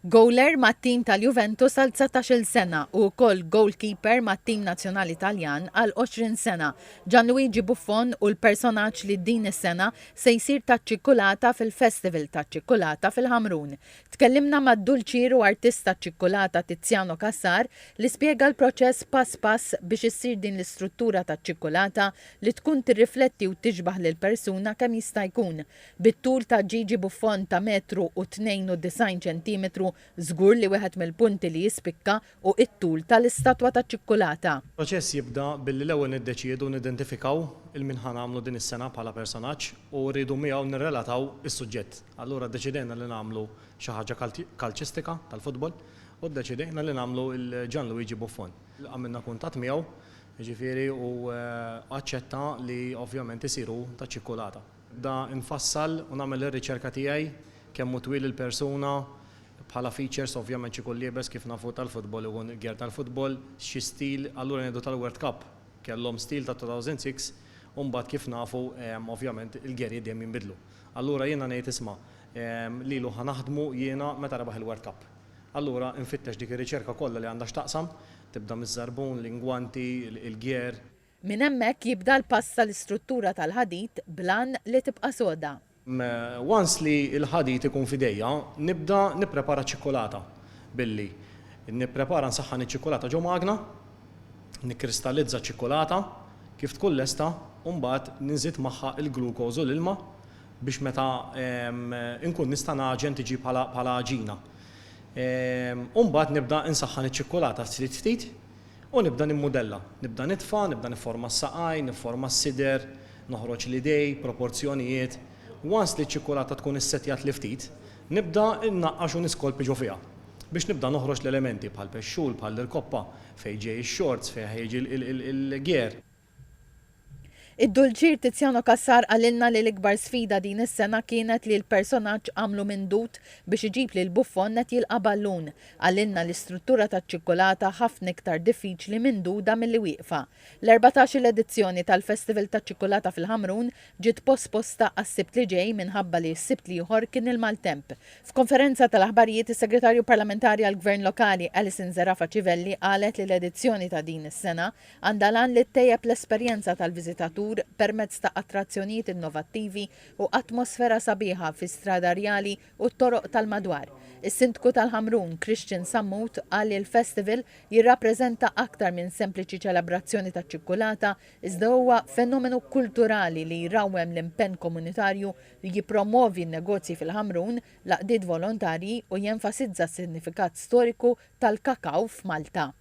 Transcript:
Goaler mat-tim tal-Juventus għal 19 sena u wkoll goalkeeper mat-tim nazzjonali Taljan għal 20 sena. Gianluigi Buffon u l-personaġġ li din is-sena se jsir taċ-ċikkulata fil-Festival taċ-ċikkulata fil-Ħamrun. Tkellimna mad-dulċir u artista ċikkulata Tiziano Cassar li spjega l-proċess pass pass biex issir din l-istruttura taċ-ċikkulata li tkun tirrifletti u tiġbaħ lil persuna kemm jista' jkun. Bit-tul ta' Gigi Buffon ta' metru u 92 ċentimetru żgur li wieħed mill-punti li jispikka u it-tul tal-istatwa ta' ċikkulata. Il-proċess jibda billi l-ewwel niddeċiedu nidentifikaw il-min ħanamlu din is-sena bħala personaġġ u rridu miegħu nirrelataw is-suġġett. Allura ddeċidejna li nagħmlu xi ħaġa kalċistika tal-futbol u ddeċidejna li nagħmlu il-Gianluigi Buffon. Għamilna kuntatt miegħu, jiġifieri u aċċetta li ovvjament isiru ta' ċikkulata. Da infassal u nagħmel ir-riċerka tiegħi kemm twil il-persuna bħala features ovvjament xi kull liebes kif nafu tal-futbol u l-gjer tal-futbol, xi stil allura ngħidu tal-World Cup kellhom stil ta' 2006 u mbagħad kif nafu ovvjament il-gjerji dejjem jinbidlu. Allura jiena ngħid isma' lilu ħanaħdmu jiena meta rebaħ il-World Cup. Allura infittex dik ir-riċerka kollha li għandha x'taqsam, tibda miż-żarbun, l-ingwanti, il-gjer. Minn hemmhekk jibda l-pass tal-istruttura tal-ħadid blan li tibqa' soda. Once li l-ħadid ikun fidejja, nibda nipprepara ċikkolata billi nipprepara nsaħħan iċ-ċikkolata ġew magna, nikkristallizza ċikkolata kif tkun lesta u mbagħad ninżid magħha il-glukoż u l-ilma biex meta inkun nista' naġen tiġi bħala ġina. U mbagħad nibda insaħħan iċ-ċikkolata ftit u nibda nimmudella, nibda nitfa', nibda nifforma s-saqaj, nifforma s-sider, noħroġ l-idej, proporzjonijiet. Once li ċ-ċikkolata tkun issetjat li ftit, nibda innaqqax u niskolpi ġo fiha biex nibda noħroġ l-elementi bħal pexxul, bħal l-koppa, fejn ġej ix-shorts, fejn ħejġi l-gjer. Id-dulċir Tiziano Cassar għalilna li l-ikbar sfida din is-sena kienet li l-personaġġ għamlu mindut biex iġib li l-Buffon qed jilqa' ballun. Għalilna l-istruttura taċ-ċikkolata ħafna iktar diffiċli minduda milli wieqfa. L-14 edizzjoni tal-Festival taċ-ċikkolata fil-Ħamrun ġiet posposta għas-Sibt li ġej minħabba li s-Sibt li ieħor kien il-maltemp. F'konferenza tal-aħbarijiet is-Segretarju Parlamentari għall-Gvern Lokali Alison Zerafa Civelli qalet li l-edizzjoni ta' din is-sena għandha lan li ttejjeb l-esperjenza tal-viżitatur permezz ta' attrazzjonijiet innovattivi u atmosfera sabiħa fi stradarjali u t-toroq tal-madwar. Is-Sindku tal-Ħamrun Christian Sammut qal li l-festival jirrappreżenta aktar minn sempliċi ċelebrazzjoni ta' ċikkulata, iżda huwa fenomenu kulturali li jrawwem l-impenn komunitarju li jippromovi n-negozji fil-Ħamrun, l-għaqdiet volontarji u jenfasizza s-sinifikat storiku tal-kakaw f'Malta.